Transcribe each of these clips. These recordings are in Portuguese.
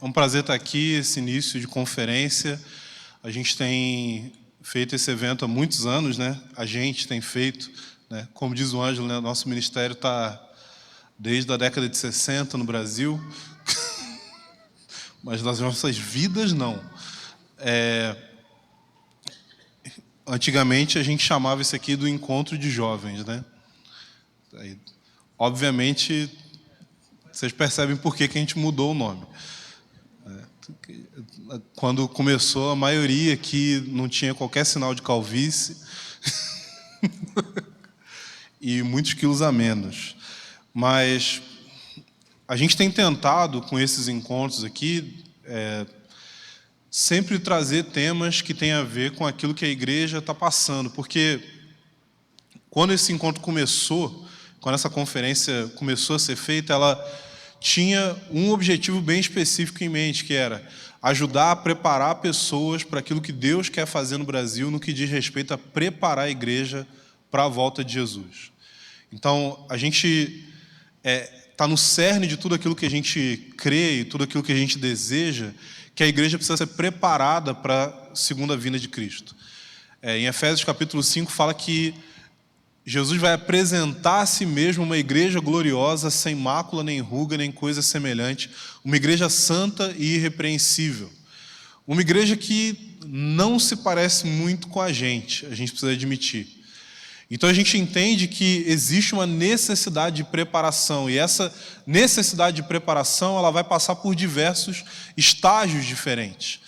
É um prazer estar aqui, esse início de conferência. A gente tem feito esse evento há muitos anos, né? A gente tem feito, né? Como diz o Ângelo, né? Nosso ministério está desde a década de 60 no Brasil, mas nas nossas vidas não. Antigamente a gente chamava isso aqui do encontro de jovens, né? Aí, obviamente, vocês percebem por que a gente mudou o nome. Quando começou, a maioria aqui não tinha qualquer sinal de calvície e muitos quilos a menos. Mas a gente tem tentado, com esses encontros aqui, sempre trazer temas que têm a ver com aquilo que a igreja está passando. Porque quando esse encontro começou, quando essa conferência começou a ser feita, ela tinha um objetivo bem específico em mente, que era ajudar a preparar pessoas para aquilo que Deus quer fazer no Brasil, no que diz respeito a preparar a igreja para a volta de Jesus. Então, a gente está no cerne de tudo aquilo que a gente crê e tudo aquilo que a gente deseja, que a igreja precisa ser preparada para a segunda vinda de Cristo. Em Efésios capítulo 5 fala que Jesus vai apresentar a si mesmo uma igreja gloriosa, sem mácula, nem ruga, nem coisa semelhante, uma igreja santa e irrepreensível. Uma igreja que não se parece muito com a gente precisa admitir. Então a gente entende que existe uma necessidade de preparação, e essa necessidade de preparação ela vai passar por diversos estágios diferentes.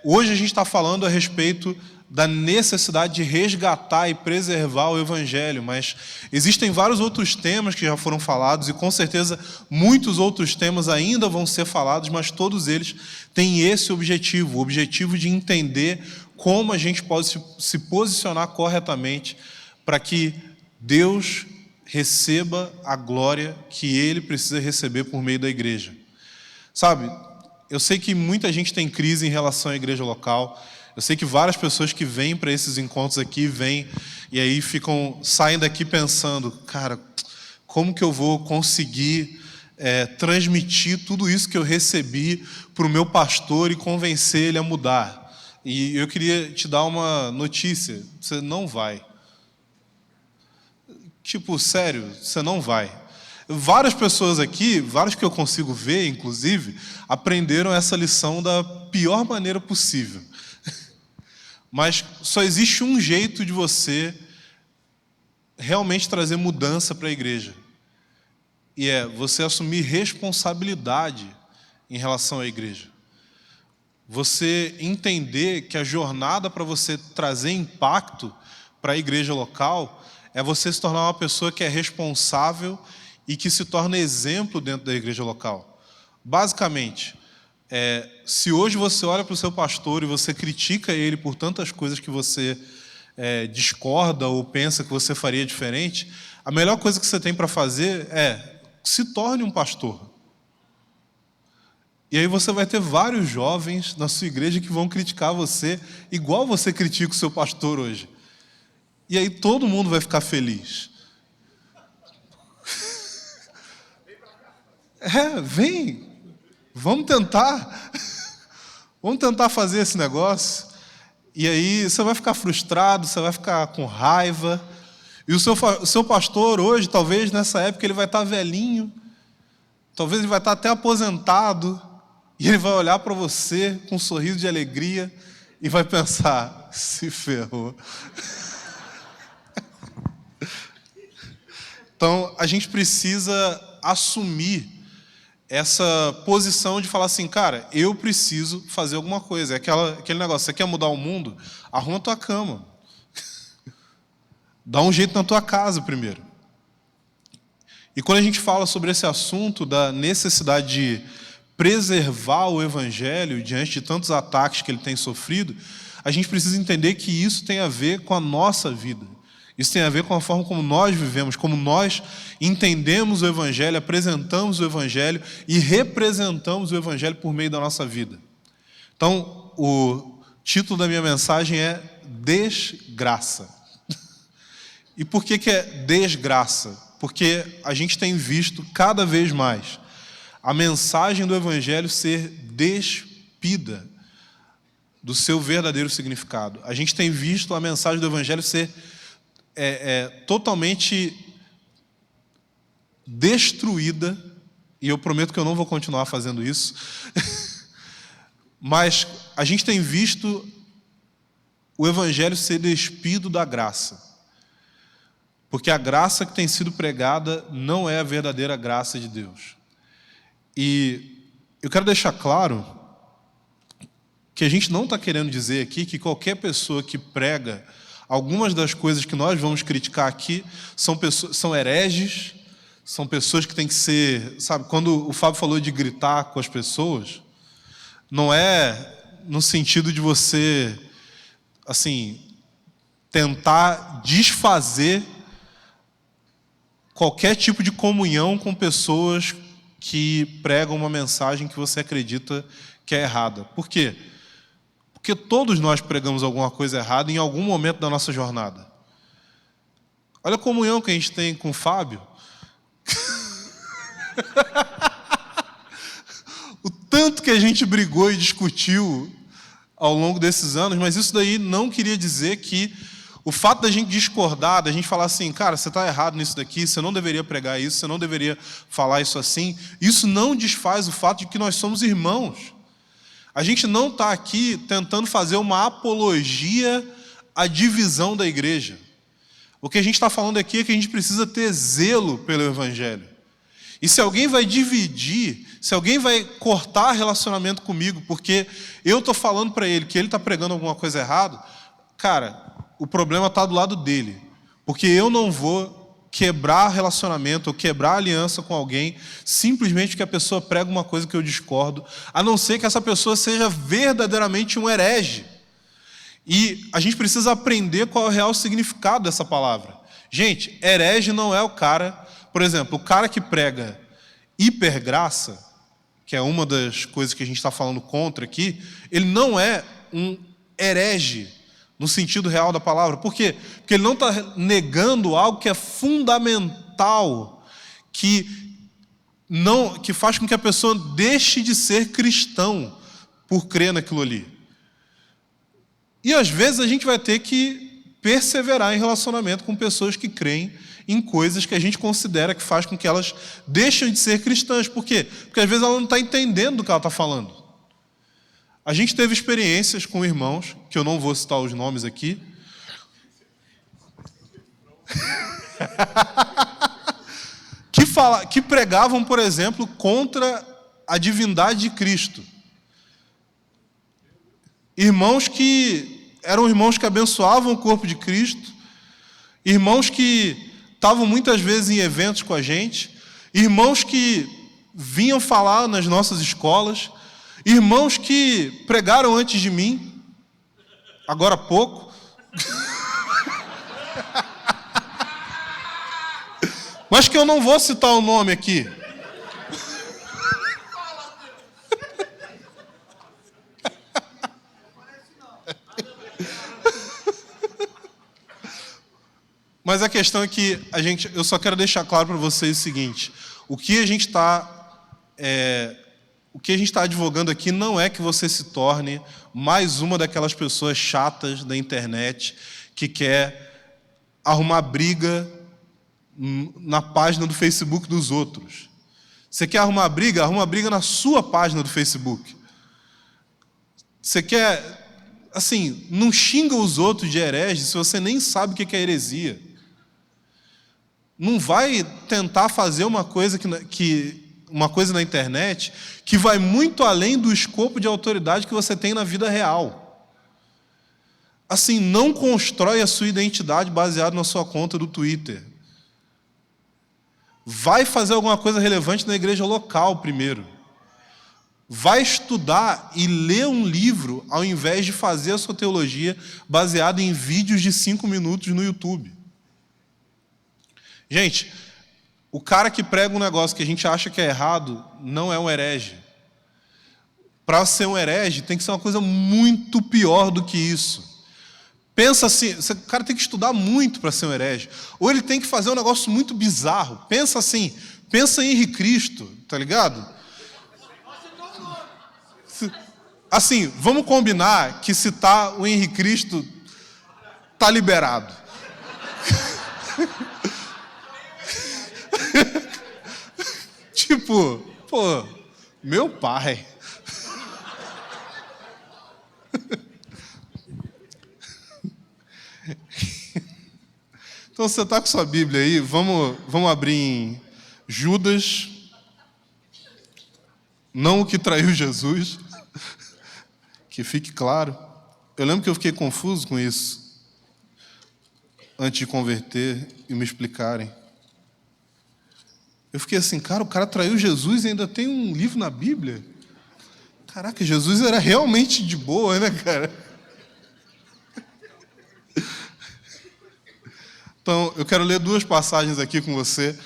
Hoje a gente está falando a respeito da necessidade de resgatar e preservar o Evangelho, mas existem vários outros temas que já foram falados, e com certeza muitos outros temas ainda vão ser falados, mas todos eles têm esse objetivo, o objetivo de entender como a gente pode se posicionar corretamente para que Deus receba a glória que Ele precisa receber por meio da igreja. Sabe, eu sei que muita gente tem crise em relação à igreja local. Eu sei que várias pessoas que vêm para esses encontros aqui, vêm e aí saem daqui pensando, cara, como que eu vou conseguir transmitir tudo isso que eu recebi para o meu pastor e convencer ele a mudar? E eu queria te dar uma notícia, você não vai. Tipo, sério, você não vai. Várias pessoas aqui, várias que eu consigo ver, inclusive, aprenderam essa lição da pior maneira possível. Mas só existe um jeito de você realmente trazer mudança para a igreja. E é você assumir responsabilidade em relação à igreja. Você entender que a jornada para você trazer impacto para a igreja local é você se tornar uma pessoa que é responsável e que se torna exemplo dentro da igreja local. Basicamente, se hoje você olha para o seu pastor e você critica ele por tantas coisas que você discorda ou pensa que você faria diferente, a melhor coisa que você tem para fazer é se torne um pastor. E aí você vai ter vários jovens na sua igreja que vão criticar você igual você critica o seu pastor hoje. E aí todo mundo vai ficar feliz. Vem. Vamos tentar fazer esse negócio. E aí você vai ficar frustrado, você vai ficar com raiva. E o seu pastor hoje, talvez nessa época, ele vai estar velhinho. Talvez ele vai estar até aposentado. E ele vai olhar para você com um sorriso de alegria e vai pensar, se ferrou. Então, a gente precisa assumir essa posição de falar assim, cara, eu preciso fazer alguma coisa. É aquele negócio, você quer mudar o mundo? Arruma a tua cama. Dá um jeito na tua casa primeiro. E quando a gente fala sobre esse assunto da necessidade de preservar o Evangelho diante de tantos ataques que ele tem sofrido, a gente precisa entender que isso tem a ver com a nossa vida. Isso tem a ver com a forma como nós vivemos, como nós entendemos o Evangelho, apresentamos o Evangelho e representamos o Evangelho por meio da nossa vida. Então, o título da minha mensagem é Desgraça. E por que é desgraça? Porque a gente tem visto cada vez mais a mensagem do Evangelho ser despida do seu verdadeiro significado. A gente tem visto a mensagem do Evangelho ser totalmente destruída, e eu prometo que eu não vou continuar fazendo isso, mas a gente tem visto o Evangelho ser despido da graça, porque a graça que tem sido pregada não é a verdadeira graça de Deus. E eu quero deixar claro que a gente não está querendo dizer aqui que qualquer pessoa que prega algumas das coisas que nós vamos criticar aqui são hereges, são pessoas que têm que ser... Sabe, quando o Fábio falou de gritar com as pessoas, não é no sentido de você, assim, tentar desfazer qualquer tipo de comunhão com pessoas que pregam uma mensagem que você acredita que é errada. Por quê? Porque todos nós pregamos alguma coisa errada em algum momento da nossa jornada. Olha a comunhão que a gente tem com o Fábio. O tanto que a gente brigou e discutiu ao longo desses anos, mas isso daí não queria dizer que o fato da gente discordar, da gente falar assim, cara, você está errado nisso daqui, você não deveria pregar isso, você não deveria falar isso assim, isso não desfaz o fato de que nós somos irmãos. A gente não está aqui tentando fazer uma apologia à divisão da igreja. O que a gente está falando aqui é que a gente precisa ter zelo pelo Evangelho. E se alguém vai dividir, se alguém vai cortar relacionamento comigo, porque eu estou falando para ele que ele está pregando alguma coisa errada, cara, o problema está do lado dele. Porque eu não vou quebrar relacionamento ou quebrar aliança com alguém simplesmente porque a pessoa prega uma coisa que eu discordo, a não ser que essa pessoa seja verdadeiramente um herege. E a gente precisa aprender qual é o real significado dessa palavra. Gente, herege não é o cara, por exemplo, o cara que prega hipergraça, que é uma das coisas que a gente está falando contra aqui, ele não é um herege no sentido real da palavra. Por quê? Porque ele não está negando algo que é fundamental, que faz com que a pessoa deixe de ser cristão por crer naquilo ali. E às vezes a gente vai ter que perseverar em relacionamento com pessoas que creem em coisas que a gente considera que faz com que elas deixem de ser cristãs. Por quê? Porque às vezes ela não está entendendo do que ela está falando. A gente teve experiências com irmãos, que eu não vou citar os nomes aqui, que pregavam, por exemplo, contra a divindade de Cristo. Irmãos que eram irmãos que abençoavam o corpo de Cristo, irmãos que estavam muitas vezes em eventos com a gente, irmãos que vinham falar nas nossas escolas, irmãos que pregaram antes de mim, agora há pouco. Mas que eu não vou citar o nome aqui. Mas a questão é que eu só quero deixar claro para vocês o seguinte: o que a gente está advogando aqui não é que você se torne mais uma daquelas pessoas chatas da internet que quer arrumar briga na página do Facebook dos outros. Você quer arruma briga na sua página do Facebook. Você quer, assim, não xinga os outros de herege se você nem sabe o que é heresia. Não vai tentar fazer uma coisa na internet que vai muito além do escopo de autoridade que você tem na vida real. Assim, não constrói a sua identidade baseada na sua conta do Twitter. Vai fazer alguma coisa relevante na igreja local primeiro. Vai estudar e ler um livro ao invés de fazer a sua teologia baseada em vídeos de 5 minutos no YouTube. Gente, o cara que prega um negócio que a gente acha que é errado não é um herege. Para ser um herege tem que ser uma coisa muito pior do que isso. Pensa assim, o cara tem que estudar muito para ser um herege. Ou ele tem que fazer um negócio muito bizarro. Pensa assim, pensa em Henri Cristo, tá ligado? Assim, vamos combinar que se tá o Henrique Cristo, tá liberado. Tipo, pô, meu pai. Então, você está com sua Bíblia aí, vamos abrir em Judas, não o que traiu Jesus, que fique claro. Eu lembro que eu fiquei confuso com isso, antes de converter e me explicarem. Eu fiquei assim, cara, o cara traiu Jesus e ainda tem um livro na Bíblia? Caraca, Jesus era realmente de boa, né, cara? Então, eu quero ler duas passagens aqui com você.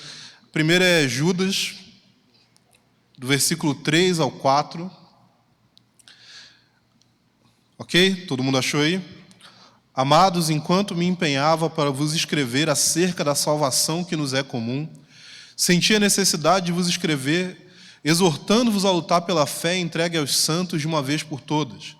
A primeira é Judas, do versículo 3 ao 4. Ok? Todo mundo achou aí? Amados, enquanto me empenhava para vos escrever acerca da salvação que nos é comum, senti a necessidade de vos escrever, exortando-vos a lutar pela fé entregue aos santos de uma vez por todas.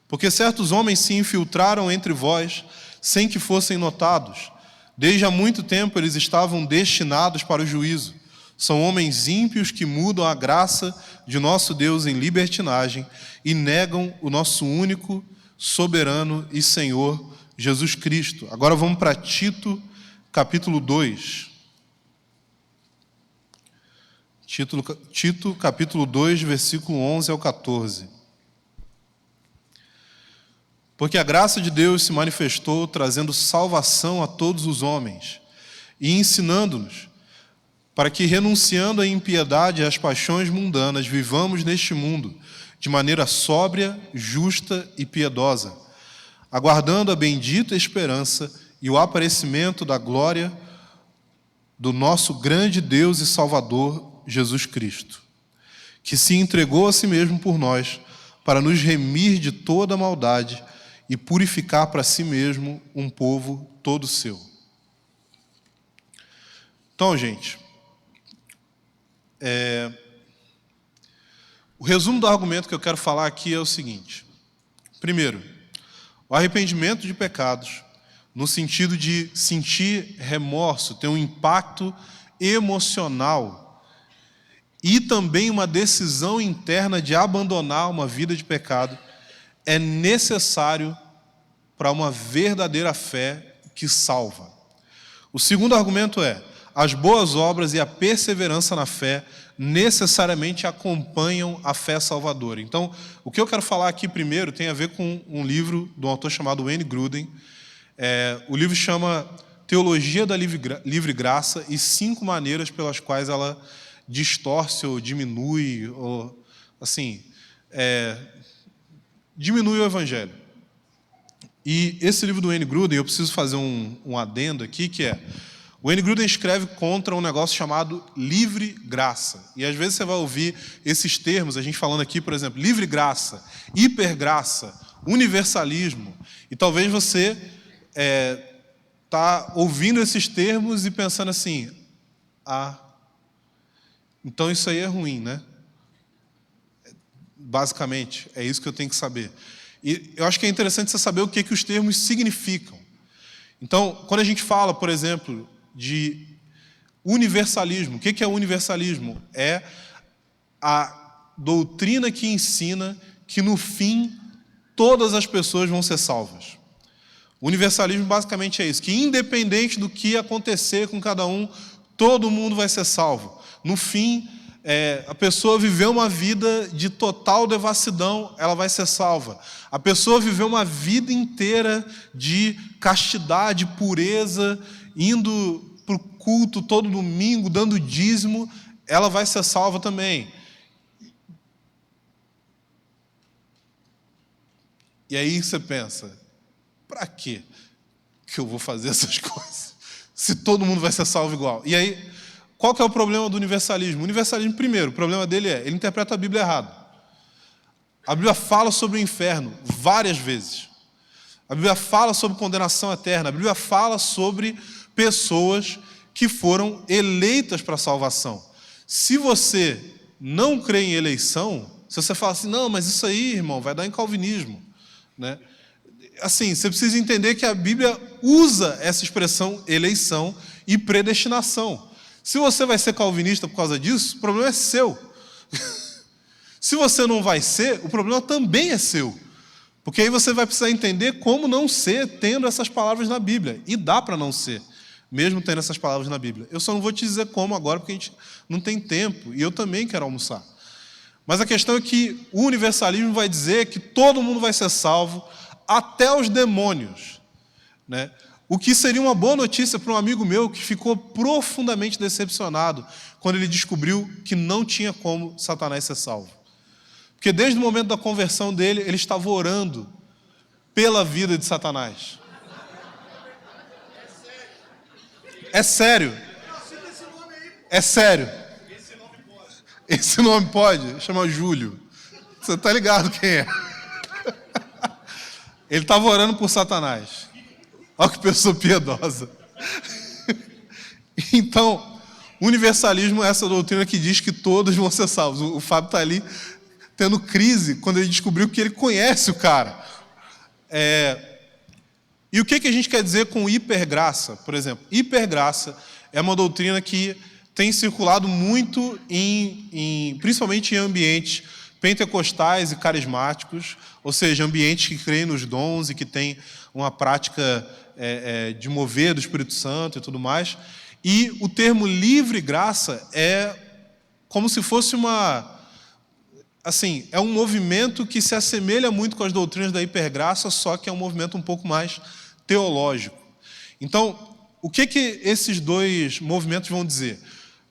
Porque certos homens se infiltraram entre vós, sem que fossem notados. Desde há muito tempo eles estavam destinados para o juízo. São homens ímpios que mudam a graça de nosso Deus em libertinagem e negam o nosso único, soberano e Senhor, Jesus Cristo. Agora vamos para Tito, capítulo 2. Tito, capítulo 2, versículo 11 ao 14. Porque a graça de Deus se manifestou, trazendo salvação a todos os homens, e ensinando-nos, para que, renunciando à impiedade e às paixões mundanas, vivamos neste mundo, de maneira sóbria, justa e piedosa, aguardando a bendita esperança e o aparecimento da glória do nosso grande Deus e Salvador, Jesus Cristo, que se entregou a si mesmo por nós, para nos remir de toda maldade e purificar para si mesmo um povo todo seu. Então, gente, o resumo do argumento que eu quero falar aqui é o seguinte. Primeiro, o arrependimento de pecados, no sentido de sentir remorso, ter um impacto emocional e também uma decisão interna de abandonar uma vida de pecado, é necessário para uma verdadeira fé que salva. O segundo argumento é: as boas obras e a perseverança na fé necessariamente acompanham a fé salvadora. Então, o que eu quero falar aqui primeiro tem a ver com um livro de um autor chamado Wayne Grudem. O livro chama Teologia da Livre Graça e 5 maneiras pelas quais ela distorce ou diminui, ou assim, diminui o Evangelho. E esse livro do Wayne Grudem, eu preciso fazer um adendo aqui, que é: o Wayne Grudem escreve contra um negócio chamado livre graça. E às vezes você vai ouvir esses termos, a gente falando aqui, por exemplo, livre graça, hipergraça, universalismo. E talvez você está ouvindo esses termos e pensando assim: então isso aí é ruim, né? Basicamente, é isso que eu tenho que saber. E eu acho que é interessante você saber o que os termos significam. Então, quando a gente fala, por exemplo, de universalismo, o que é universalismo? É a doutrina que ensina que, no fim, todas as pessoas vão ser salvas. O universalismo basicamente é isso, que independente do que acontecer com cada um, todo mundo vai ser salvo. No fim, a pessoa viveu uma vida de total devassidão, ela vai ser salva. A pessoa viveu uma vida inteira de castidade, pureza, indo para o culto todo domingo, dando dízimo, ela vai ser salva também. E aí você pensa: para quê que eu vou fazer essas coisas, se todo mundo vai ser salvo igual? E aí, qual que é o problema do universalismo? O universalismo, primeiro, o problema dele ele interpreta a Bíblia errado. A Bíblia fala sobre o inferno várias vezes. A Bíblia fala sobre condenação eterna. A Bíblia fala sobre pessoas que foram eleitas para a salvação. Se você não crê em eleição, Se você fala assim, não, mas isso aí, irmão, vai dar em calvinismo, né? Assim, você precisa entender que a Bíblia usa essa expressão eleição e predestinação. Se você vai ser calvinista por causa disso, o problema é seu. Se você não vai ser, o problema também é seu. Porque aí você vai precisar entender como não ser tendo essas palavras na Bíblia. E dá para não ser, mesmo tendo essas palavras na Bíblia. Eu só não vou te dizer como agora, porque a gente não tem tempo. E eu também quero almoçar. Mas a questão é que o universalismo vai dizer que todo mundo vai ser salvo, até os demônios, né? O que seria uma boa notícia para um amigo meu que ficou profundamente decepcionado quando ele descobriu que não tinha como Satanás ser salvo. Porque desde o momento da conversão dele, ele estava orando pela vida de Satanás. É sério. É sério. Esse nome pode? Chama Júlio. Você está ligado quem é? Ele estava orando por Satanás. Olha que pessoa piedosa. Então, o universalismo é essa doutrina que diz que todos vão ser salvos. O Fábio está ali tendo crise quando ele descobriu que ele conhece o cara. E o que a gente quer dizer com hipergraça, por exemplo? Hipergraça é uma doutrina que tem circulado muito, principalmente em ambientes pentecostais e carismáticos, ou seja, ambientes que creem nos dons e que têm uma prática de mover do Espírito Santo e tudo mais. E o termo livre graça é como se fosse é um movimento que se assemelha muito com as doutrinas da hipergraça, só que é um movimento um pouco mais teológico. Então, o que esses dois movimentos vão dizer?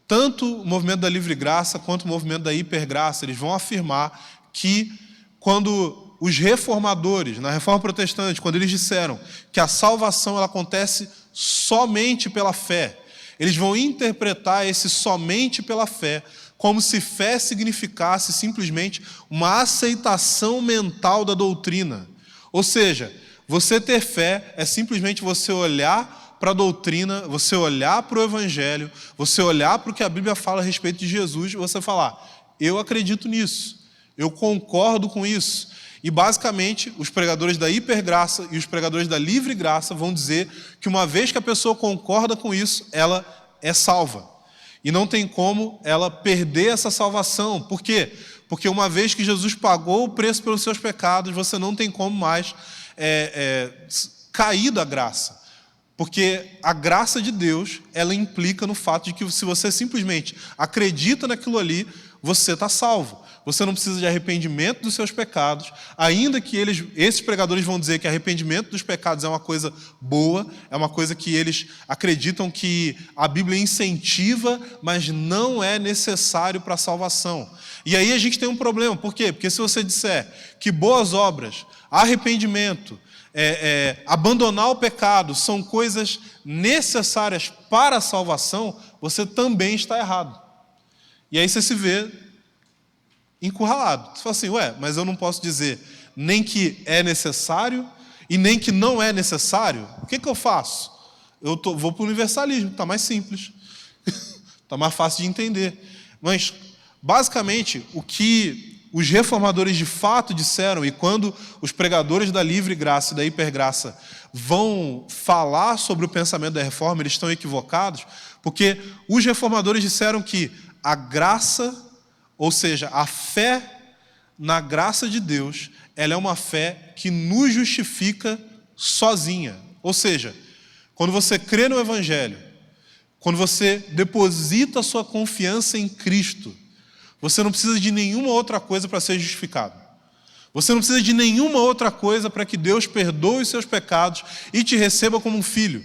Tanto o movimento da livre graça quanto o movimento da hipergraça, eles vão afirmar que quando os reformadores, na Reforma Protestante, quando eles disseram que a salvação ela acontece somente pela fé, eles vão interpretar esse somente pela fé como se fé significasse simplesmente uma aceitação mental da doutrina. Ou seja, você ter fé é simplesmente você olhar para a doutrina, você olhar para o Evangelho, você olhar para o que a Bíblia fala a respeito de Jesus e você falar, eu acredito nisso, eu concordo com isso. E basicamente, os pregadores da hipergraça e os pregadores da livre graça vão dizer que uma vez que a pessoa concorda com isso, ela é salva. E não tem como ela perder essa salvação. Por quê? Porque uma vez que Jesus pagou o preço pelos seus pecados, você não tem como mais cair da graça. Porque a graça de Deus, ela implica no fato de que se você simplesmente acredita naquilo ali, você está salvo. Você não precisa de arrependimento dos seus pecados, ainda que esses pregadores vão dizer que arrependimento dos pecados é uma coisa boa, é uma coisa que eles acreditam que a Bíblia incentiva, mas não é necessário para a salvação. E aí a gente tem um problema. Por quê? Porque se você disser que boas obras, arrependimento, abandonar o pecado são coisas necessárias para a salvação, você também está errado. E aí você se vê encurralado. Você fala assim, mas eu não posso dizer nem que é necessário e nem que não é necessário. O que eu faço? Vou para o universalismo, está mais simples, está mais fácil de entender. Mas, basicamente, o que os reformadores de fato disseram, e quando os pregadores da livre graça e da hipergraça vão falar sobre o pensamento da reforma, eles estão equivocados, porque os reformadores disseram que a graça, ou seja, a fé na graça de Deus, ela é uma fé que nos justifica sozinha. Ou seja, quando você crê no Evangelho, quando você deposita a sua confiança em Cristo, você não precisa de nenhuma outra coisa para ser justificado. Você não precisa de nenhuma outra coisa para que Deus perdoe os seus pecados e te receba como um filho.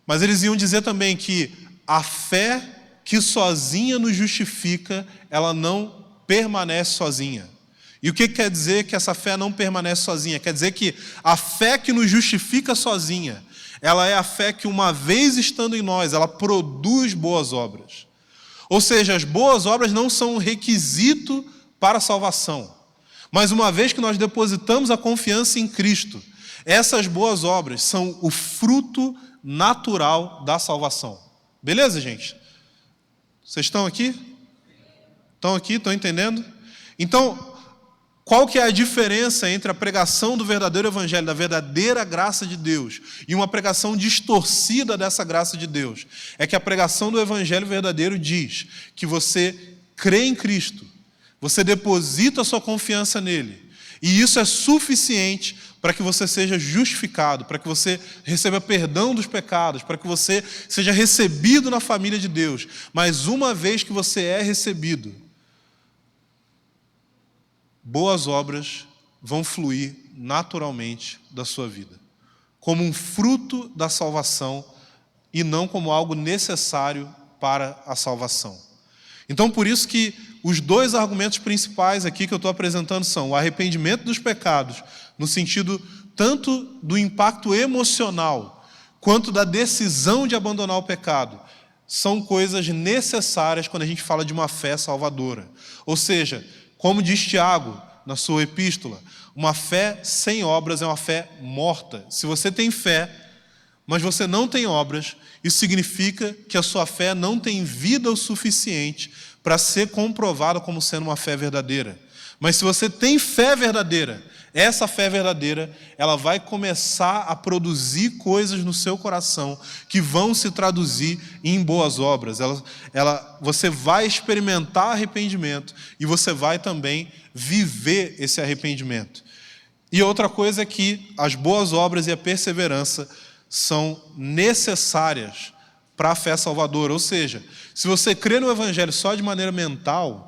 Mas eles iam dizer também que a fé que sozinha nos justifica, ela não permanece sozinha. E o que quer dizer que essa fé não permanece sozinha? Quer dizer que a fé que nos justifica sozinha, ela é a fé que uma vez estando em nós, ela produz boas obras. Ou seja, as boas obras não são um requisito para a salvação. Mas uma vez que nós depositamos a confiança em Cristo, essas boas obras são o fruto natural da salvação. Beleza, gente? Vocês estão aqui? Estão aqui? Estão entendendo? Então, qual que é a diferença entre a pregação do verdadeiro evangelho, da verdadeira graça de Deus, e uma pregação distorcida dessa graça de Deus? É que a pregação do evangelho verdadeiro diz que você crê em Cristo, você deposita a sua confiança nele, e isso é suficiente para que você seja justificado, para que você receba perdão dos pecados, para que você seja recebido na família de Deus. Mas uma vez que você é recebido, boas obras vão fluir naturalmente da sua vida, como um fruto da salvação e não como algo necessário para a salvação. Então, por isso que os dois argumentos principais aqui que eu estou apresentando são o arrependimento dos pecados, no sentido tanto do impacto emocional, quanto da decisão de abandonar o pecado. São coisas necessárias quando a gente fala de uma fé salvadora. Ou seja, como diz Tiago na sua epístola, uma fé sem obras é uma fé morta. Se você tem fé, mas você não tem obras, isso significa que a sua fé não tem vida o suficiente para ser comprovada como sendo uma fé verdadeira. Mas se você tem fé verdadeira, essa fé verdadeira, ela vai começar a produzir coisas no seu coração que vão se traduzir em boas obras. Você vai experimentar arrependimento e você vai também viver esse arrependimento. E outra coisa é que as boas obras e a perseverança são necessárias para a fé salvadora. Ou seja, se você crê no evangelho só de maneira mental,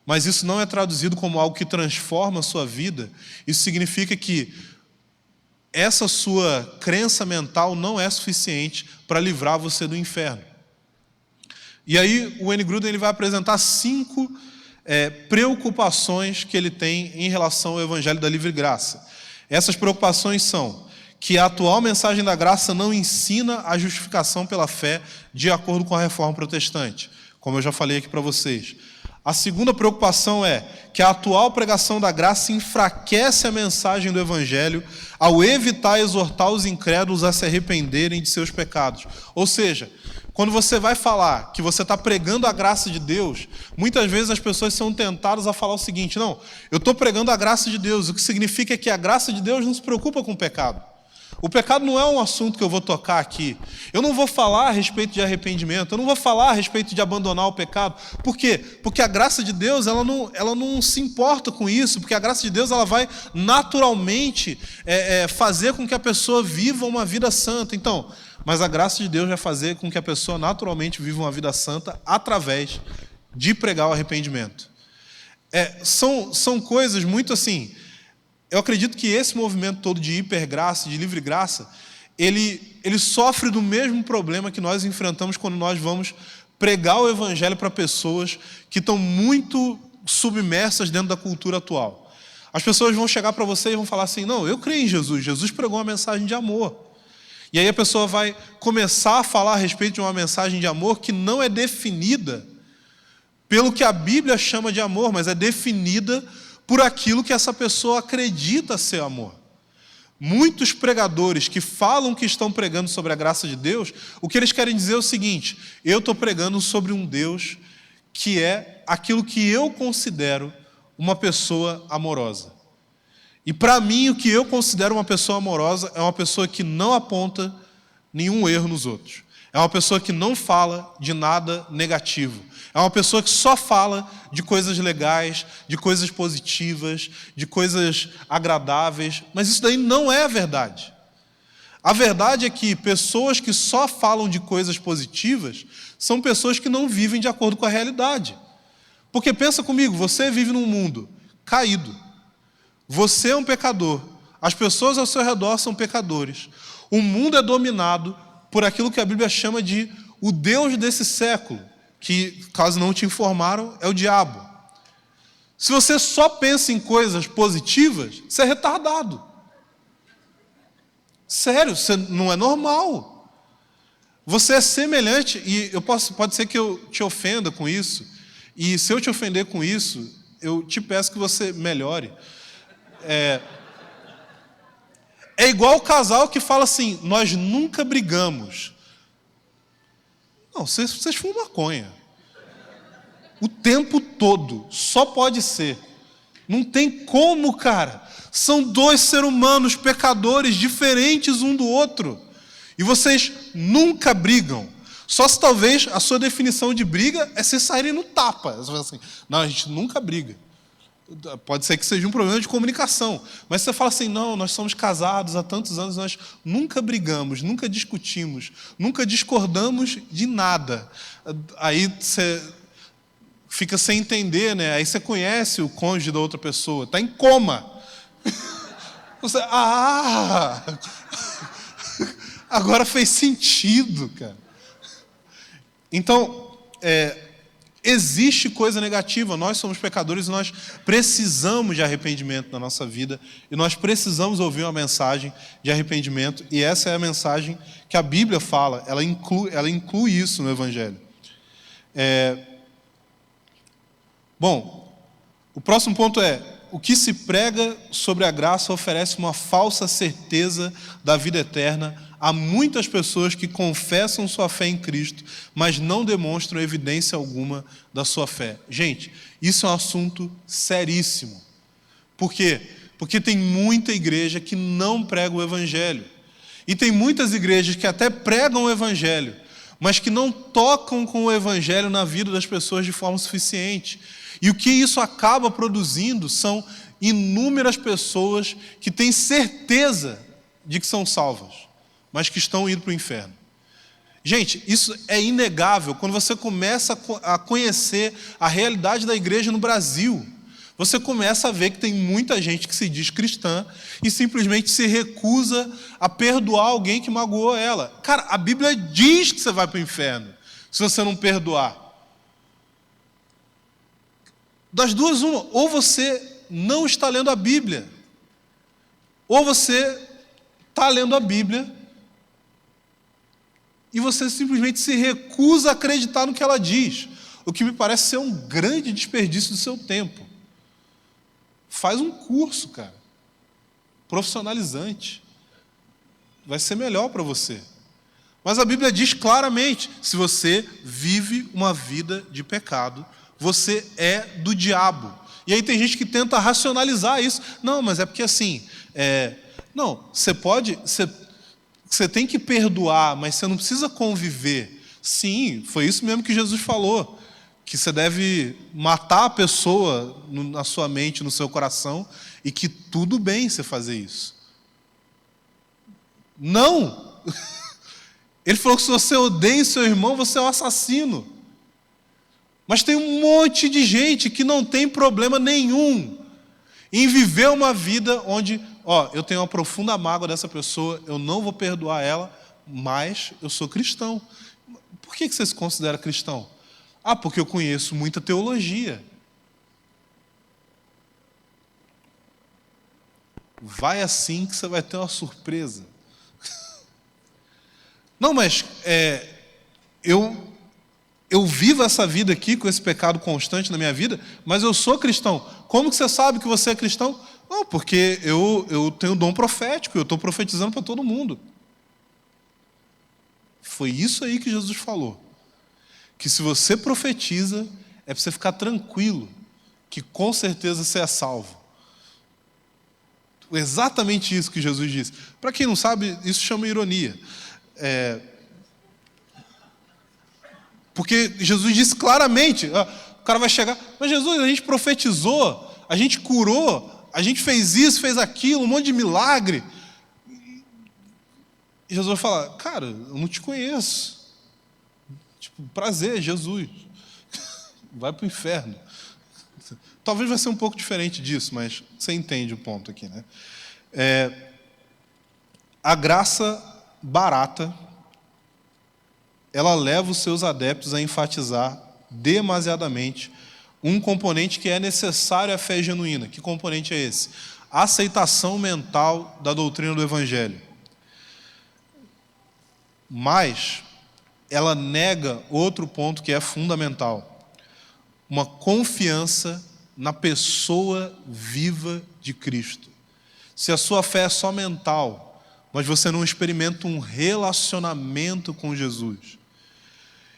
mas isso não é traduzido como algo que transforma a sua vida, isso significa que essa sua crença mental não é suficiente para livrar você do inferno. E aí o Wayne Grudem ele vai apresentar 5 preocupações que ele tem em relação ao evangelho da livre graça. Essas preocupações são que a atual mensagem da graça não ensina a justificação pela fé de acordo com a reforma protestante, como eu já falei aqui para vocês. A segunda preocupação é que a atual pregação da graça enfraquece a mensagem do evangelho ao evitar exortar os incrédulos a se arrependerem de seus pecados. Ou seja, quando você vai falar que você está pregando a graça de Deus, muitas vezes as pessoas são tentadas a falar o seguinte: não, eu estou pregando a graça de Deus, o que significa que a graça de Deus não se preocupa com o pecado. O pecado não é um assunto que eu vou tocar aqui. Eu não vou falar a respeito de arrependimento, eu não vou falar a respeito de abandonar o pecado. Por quê? Porque a graça de Deus ela não se importa com isso, porque a graça de Deus ela vai naturalmente fazer com que a pessoa viva uma vida santa. Então, mas a graça de Deus vai fazer com que a pessoa naturalmente viva uma vida santa através de pregar o arrependimento. São coisas muito assim. Eu acredito que esse movimento todo de hipergraça, de livre graça, ele sofre do mesmo problema que nós enfrentamos quando nós vamos pregar o evangelho para pessoas que estão muito submersas dentro da cultura atual. As pessoas vão chegar para você e vão falar assim: não, eu creio em Jesus, Jesus pregou uma mensagem de amor. E aí a pessoa vai começar a falar a respeito de uma mensagem de amor que não é definida pelo que a Bíblia chama de amor, mas é definida por aquilo que essa pessoa acredita ser amor. Muitos pregadores que falam que estão pregando sobre a graça de Deus, o que eles querem dizer é o seguinte: eu estou pregando sobre um Deus que é aquilo que eu considero uma pessoa amorosa. E para mim, o que eu considero uma pessoa amorosa é uma pessoa que não aponta nenhum erro nos outros. É uma pessoa que não fala de nada negativo. É uma pessoa que só fala de coisas legais, de coisas positivas, de coisas agradáveis. Mas isso daí não é a verdade. A verdade é que pessoas que só falam de coisas positivas são pessoas que não vivem de acordo com a realidade. Porque pensa comigo, você vive num mundo caído. Você é um pecador. As pessoas ao seu redor são pecadores. O mundo é dominado por aquilo que a Bíblia chama de o Deus desse século, que, caso não te informaram, é o diabo. Se você só pensa em coisas positivas, você é retardado. Sério, você não é normal. Você é semelhante, e pode ser que eu te ofenda com isso, e se eu te ofender com isso, eu te peço que você melhore. É igual o casal que fala assim: nós nunca brigamos. Não, vocês fumam maconha. O tempo todo. Só pode ser. Não tem como, cara. São dois seres humanos, pecadores, diferentes um do outro. E vocês nunca brigam. Só se talvez a sua definição de briga é vocês saírem no tapa. Você fala assim, não, a gente nunca briga. Pode ser que seja um problema de comunicação. Mas você fala assim, não, nós somos casados há tantos anos, nós nunca brigamos, nunca discutimos, nunca discordamos de nada. Aí você fica sem entender, né? Aí você conhece o cônjuge da outra pessoa, está em coma. Você, agora fez sentido, cara. Então, existe coisa negativa, nós somos pecadores e nós precisamos de arrependimento na nossa vida e nós precisamos ouvir uma mensagem de arrependimento e essa é a mensagem que a Bíblia fala, ela inclui isso no Evangelho. Bom, o próximo ponto é, o que se prega sobre a graça oferece uma falsa certeza da vida eterna a muitas pessoas que confessam sua fé em Cristo, mas não demonstram evidência alguma da sua fé. Gente, isso é um assunto seríssimo. Por quê? Porque tem muita igreja que não prega o Evangelho. E tem muitas igrejas que até pregam o Evangelho, mas que não tocam com o Evangelho na vida das pessoas de forma suficiente. E o que isso acaba produzindo são inúmeras pessoas que têm certeza de que são salvas, mas que estão indo para o inferno. Gente, isso é inegável. Quando você começa a conhecer a realidade da igreja no Brasil, você começa a ver que tem muita gente que se diz cristã e simplesmente se recusa a perdoar alguém que magoou ela. Cara, a Bíblia diz que você vai para o inferno se você não perdoar. Das duas, uma, ou você não está lendo a Bíblia, ou você está lendo a Bíblia e você simplesmente se recusa a acreditar no que ela diz, o que me parece ser um grande desperdício do seu tempo. Faz um curso, cara, profissionalizante, vai ser melhor para você. Mas a Bíblia diz claramente, se você vive uma vida de pecado, você é do diabo. E aí tem gente que tenta racionalizar isso. Não, mas é porque assim, não, você tem que perdoar, mas você não precisa conviver. Sim, foi isso mesmo que Jesus falou, que você deve matar a pessoa na sua mente, no seu coração, e que tudo bem você fazer isso. Não! Ele falou que se você odeia seu irmão, você é um assassino. Mas tem um monte de gente que não tem problema nenhum em viver uma vida onde, eu tenho uma profunda mágoa dessa pessoa, eu não vou perdoar ela, mas eu sou cristão. Por que você se considera cristão? Porque eu conheço muita teologia. Vai assim que você vai ter uma surpresa. Não, mas eu vivo essa vida aqui com esse pecado constante na minha vida, mas eu sou cristão. Como que você sabe que você é cristão? Não, porque eu tenho dom profético, eu estou profetizando para todo mundo. Foi isso aí que Jesus falou. Que se você profetiza, é para você ficar tranquilo, que com certeza você é salvo. Exatamente isso que Jesus disse. Para quem não sabe, isso chama ironia. Porque Jesus disse claramente, o cara vai chegar, mas Jesus, a gente profetizou, a gente curou, a gente fez isso, fez aquilo, um monte de milagre. E Jesus vai falar, cara, eu não te conheço. Tipo, prazer, Jesus. Vai para o inferno. Talvez vai ser um pouco diferente disso, mas você entende o ponto aqui, né? A graça barata, ela leva os seus adeptos a enfatizar demasiadamente um componente que é necessário à fé genuína. Que componente é esse? A aceitação mental da doutrina do Evangelho. Mas ela nega outro ponto que é fundamental. Uma confiança na pessoa viva de Cristo. Se a sua fé é só mental, mas você não experimenta um relacionamento com Jesus.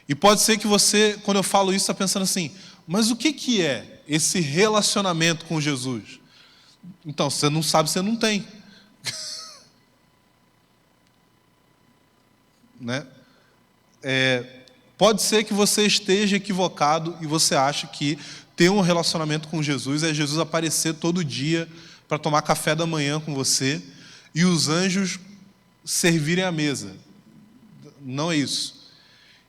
E pode ser que você, quando eu falo isso, está pensando assim, mas o que é? esse relacionamento com Jesus? Então, se você não sabe, você não tem. Né? Pode ser que você esteja equivocado e você acha que ter um relacionamento com Jesus é Jesus aparecer todo dia para tomar café da manhã com você e os anjos servirem a mesa. Não é isso.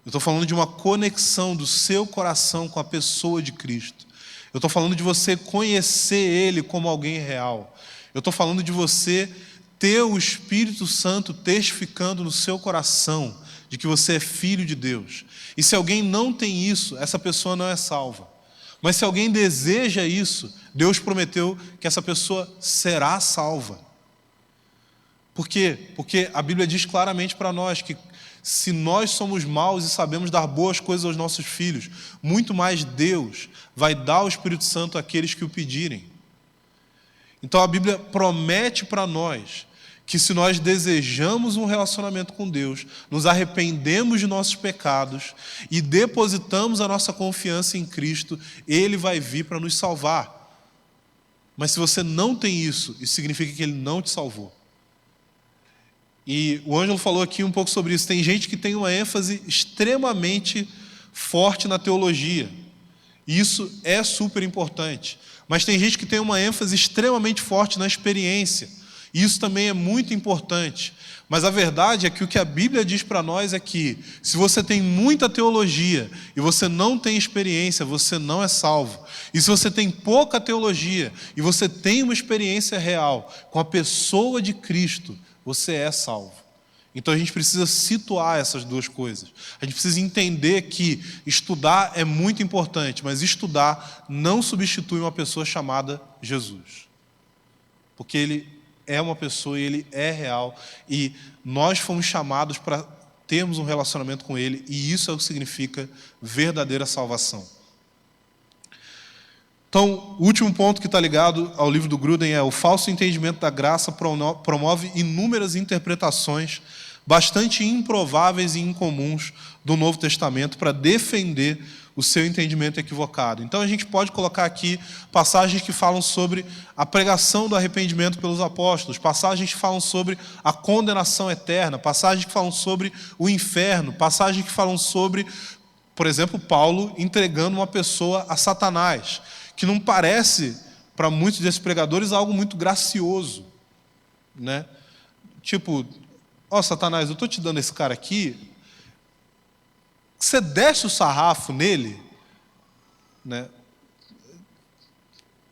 Eu estou falando de uma conexão do seu coração com a pessoa de Cristo. Eu estou falando de você conhecer Ele como alguém real. Eu estou falando de você ter o Espírito Santo testificando no seu coração de que você é filho de Deus. E se alguém não tem isso, essa pessoa não é salva. Mas se alguém deseja isso, Deus prometeu que essa pessoa será salva. Por quê? Porque a Bíblia diz claramente para nós que se nós somos maus e sabemos dar boas coisas aos nossos filhos, muito mais Deus vai dar o Espírito Santo àqueles que o pedirem. Então a Bíblia promete para nós que se nós desejamos um relacionamento com Deus, nos arrependemos de nossos pecados e depositamos a nossa confiança em Cristo, Ele vai vir para nos salvar. Mas se você não tem isso significa que Ele não te salvou. E o Ângelo falou aqui um pouco sobre isso. Tem gente que tem uma ênfase extremamente forte na teologia. E isso é super importante. Mas tem gente que tem uma ênfase extremamente forte na experiência. E isso também é muito importante. Mas a verdade é que o que a Bíblia diz para nós é que se você tem muita teologia e você não tem experiência, você não é salvo. E se você tem pouca teologia e você tem uma experiência real com a pessoa de Cristo, você é salvo. Então a gente precisa situar essas duas coisas. A gente precisa entender que estudar é muito importante, mas estudar não substitui uma pessoa chamada Jesus. Porque Ele é uma pessoa e Ele é real. E nós fomos chamados para termos um relacionamento com Ele, e isso é o que significa verdadeira salvação. Então, o último ponto que está ligado ao livro do Gruden é: o falso entendimento da graça promove inúmeras interpretações bastante improváveis e incomuns do Novo Testamento para defender o seu entendimento equivocado. Então a gente pode colocar aqui passagens que falam sobre a pregação do arrependimento pelos apóstolos, passagens que falam sobre a condenação eterna, passagens que falam sobre o inferno, passagens que falam sobre, por exemplo, Paulo entregando uma pessoa a Satanás, que não parece, para muitos desses pregadores, algo muito gracioso, né? Tipo, Satanás, eu estou te dando esse cara aqui, você desce o sarrafo nele, né?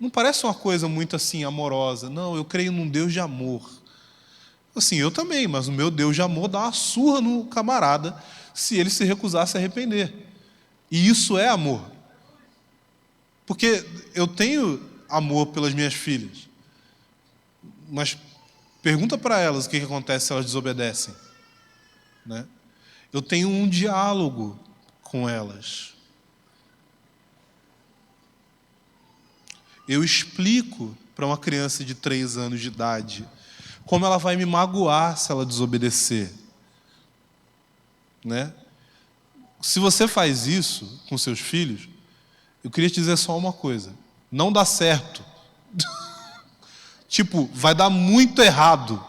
Não parece uma coisa muito assim amorosa. Não, eu creio num Deus de amor. Assim, eu também, mas o meu Deus de amor dá uma surra no camarada se ele se recusar a se arrepender. E isso é amor. Porque eu tenho amor pelas minhas filhas, mas pergunta para elas o que acontece se elas desobedecem, né? Eu tenho um diálogo com elas. Eu explico para uma criança de 3 anos de idade como ela vai me magoar se ela desobedecer, né? Se você faz isso com seus filhos, eu queria te dizer só uma coisa: não dá certo. Tipo, vai dar muito errado.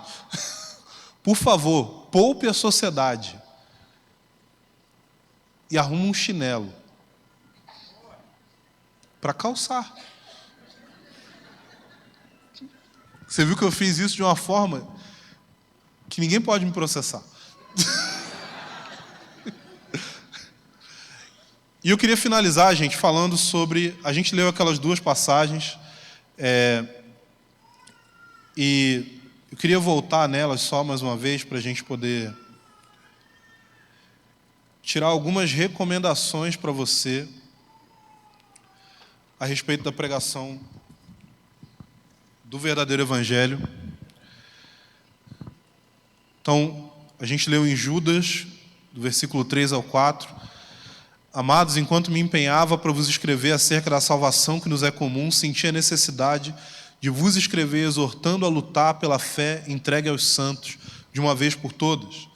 Por favor, poupe a sociedade e arruma um chinelo para calçar. Você viu que eu fiz isso de uma forma que ninguém pode me processar. E eu queria finalizar, gente, falando sobre... A gente leu aquelas 2 passagens, e eu queria voltar nelas só mais uma vez para a gente poder tirar algumas recomendações para você a respeito da pregação do verdadeiro Evangelho. Então, a gente leu em Judas, do versículo 3 ao 4. Amados, enquanto me empenhava para vos escrever acerca da salvação que nos é comum, senti a necessidade de vos escrever exortando a lutar pela fé entregue aos santos, de uma vez por todas.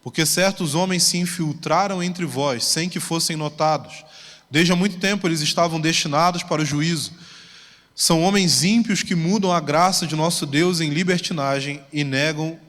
Porque certos homens se infiltraram entre vós, sem que fossem notados. Desde há muito tempo eles estavam destinados para o juízo. São homens ímpios que mudam a graça de nosso Deus em libertinagem e negam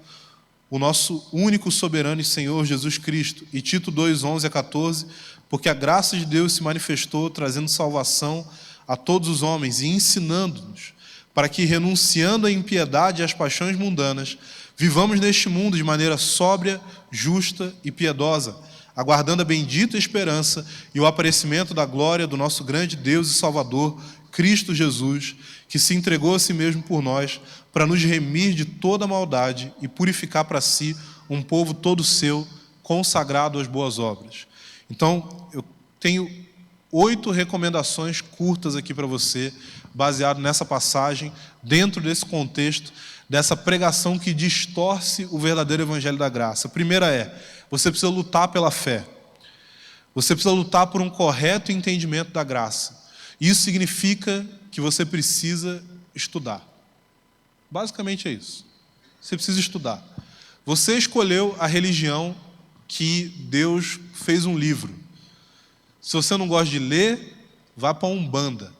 o nosso único soberano e Senhor Jesus Cristo. E Tito 2, 11 a 14, porque a graça de Deus se manifestou, trazendo salvação a todos os homens e ensinando-nos, para que, renunciando à impiedade e às paixões mundanas, vivamos neste mundo de maneira sóbria, justa e piedosa, aguardando a bendita esperança e o aparecimento da glória do nosso grande Deus e Salvador, Cristo Jesus, que se entregou a si mesmo por nós, para nos remir de toda maldade e purificar para si um povo todo seu, consagrado às boas obras. Então, eu tenho 8 recomendações curtas aqui para você, baseado nessa passagem, dentro desse contexto, dessa pregação que distorce o verdadeiro evangelho da graça. A primeira é: você precisa lutar pela fé. Você precisa lutar por um correto entendimento da graça. Isso significa que você precisa estudar. Basicamente é isso. Você precisa estudar. Você escolheu a religião que Deus fez um livro. Se você não gosta de ler, vá para a Umbanda.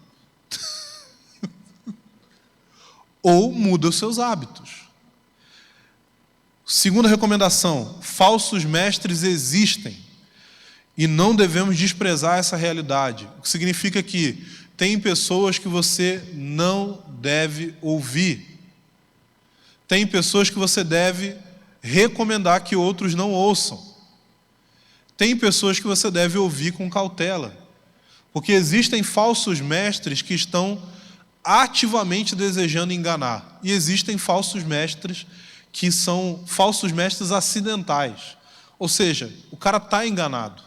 Ou muda os seus hábitos. Segunda recomendação: falsos mestres existem e não devemos desprezar essa realidade. O que significa que tem pessoas que você não deve ouvir. Tem pessoas que você deve recomendar que outros não ouçam. Tem pessoas que você deve ouvir com cautela. Porque existem falsos mestres que estão ativamente desejando enganar. E existem falsos mestres que são falsos mestres acidentais. Ou seja, o cara está enganado.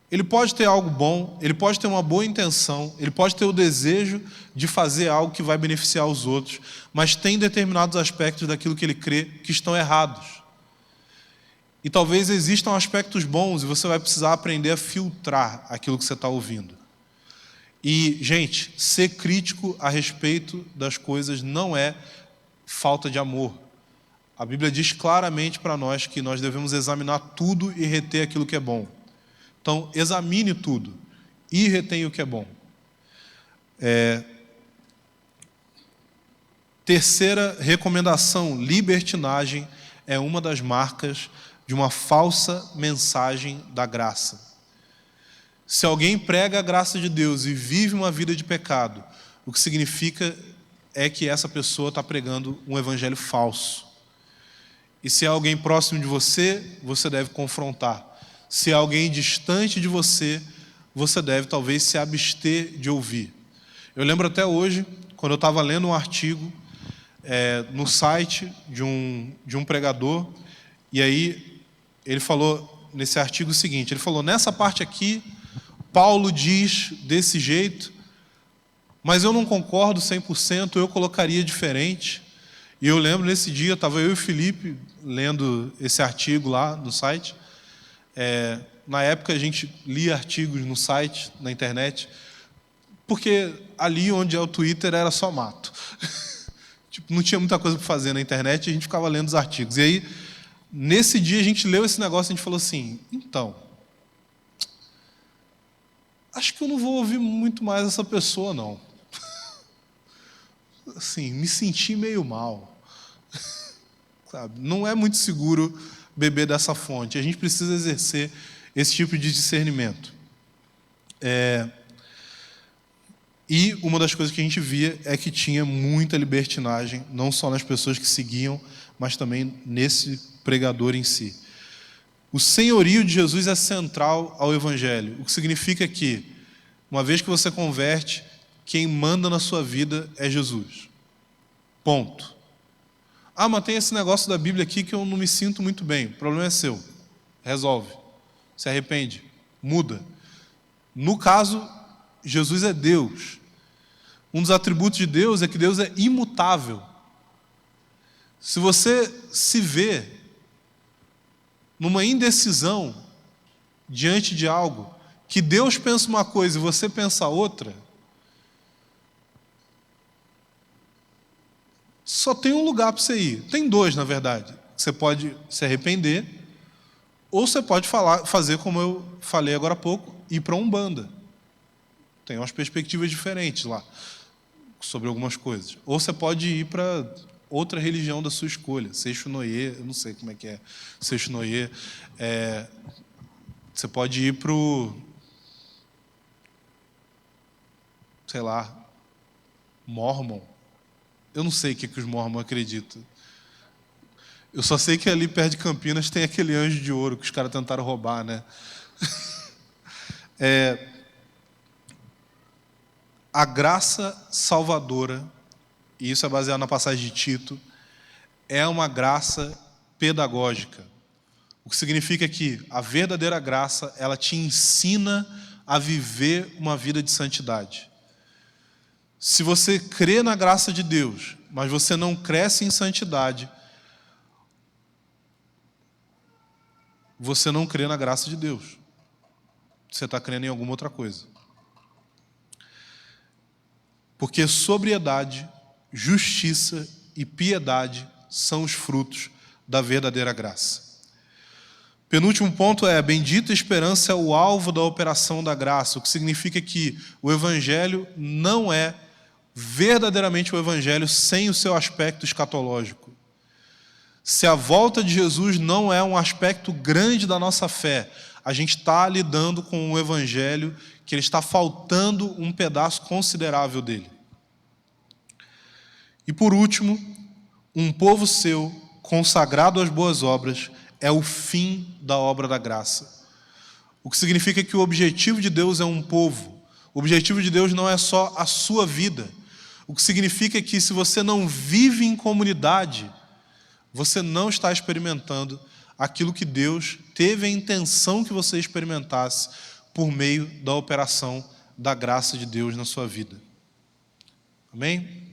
Ele pode ter algo bom, ele pode ter uma boa intenção, ele pode ter o desejo de fazer algo que vai beneficiar os outros, mas tem determinados aspectos daquilo que ele crê que estão errados. E talvez existam aspectos bons e você vai precisar aprender a filtrar aquilo que você está ouvindo. E, gente, ser crítico a respeito das coisas não é falta de amor. A Bíblia diz claramente para nós que nós devemos examinar tudo e reter aquilo que é bom. Então, examine tudo e retenha o que é bom. Terceira recomendação: libertinagem é uma das marcas de uma falsa mensagem da graça. Se alguém prega a graça de Deus e vive uma vida de pecado, o que significa é que essa pessoa está pregando um evangelho falso. E se é alguém próximo de você, você deve confrontar. Se é alguém distante de você, você deve talvez se abster de ouvir. Eu lembro até hoje, quando eu estava lendo um artigo no site de um pregador, e aí ele falou nesse artigo o seguinte: ele falou, nessa parte aqui, Paulo diz desse jeito, mas eu não concordo 100%, eu colocaria diferente. E eu lembro, nesse dia, estava eu e o Felipe lendo esse artigo lá no site. Na época a gente lia artigos no site, na internet, porque ali onde é o Twitter era só mato. Tipo, não tinha muita coisa para fazer na internet e a gente ficava lendo os artigos. E aí, nesse dia, a gente leu esse negócio e a gente falou assim, então, acho que eu não vou ouvir muito mais essa pessoa, não. Assim, me senti meio mal. Sabe? Não é muito seguro beber dessa fonte. A gente precisa exercer esse tipo de discernimento. E uma das coisas que a gente via é que tinha muita libertinagem, não só nas pessoas que seguiam, mas também nesse pregador em si. O senhorio de Jesus é central ao Evangelho, o que significa que, uma vez que você converte, quem manda na sua vida é Jesus. Ponto. Ah, mas tem esse negócio da Bíblia aqui que eu não me sinto muito bem. O problema é seu. Resolve. Se arrepende. Muda. No caso, Jesus é Deus. Um dos atributos de Deus é que Deus é imutável. Se você se vê numa indecisão diante de algo, que Deus pensa uma coisa e você pensa outra, só tem um lugar para você ir. Tem dois, na verdade. Você pode se arrepender, ou você pode fazer como eu falei agora há pouco, ir para a Umbanda. tem umas perspectivas diferentes lá sobre algumas coisas. Ou você pode ir para outra religião da sua escolha, Seishunoye, eu não sei como é que é, Seishunoye, você pode ir para o, sei lá, Mormon. Eu não sei o que os Mormon acreditam. Eu só sei que ali perto de Campinas tem aquele anjo de ouro que os caras tentaram roubar, né? A graça salvadora, e isso é baseado na passagem de Tito, é uma graça pedagógica. O que significa que a verdadeira graça, ela te ensina a viver uma vida de santidade. Se você crê na graça de Deus, mas você não cresce em santidade, você não crê na graça de Deus. Você está crendo em alguma outra coisa. Porque sobriedade, justiça e piedade são os frutos da verdadeira graça. Penúltimo ponto é: bendita esperança é o alvo da operação da graça, o que significa que o Evangelho não é verdadeiramente o Evangelho sem o seu aspecto escatológico. Se a volta de Jesus não é um aspecto grande da nossa fé, a gente está lidando com um Evangelho que ele está faltando um pedaço considerável dele. E por último, um povo seu, consagrado às boas obras, é o fim da obra da graça. O que significa que o objetivo de Deus é um povo. O objetivo de Deus não é só a sua vida. O que significa que se você não vive em comunidade, você não está experimentando aquilo que Deus teve a intenção que você experimentasse por meio da operação da graça de Deus na sua vida. Amém?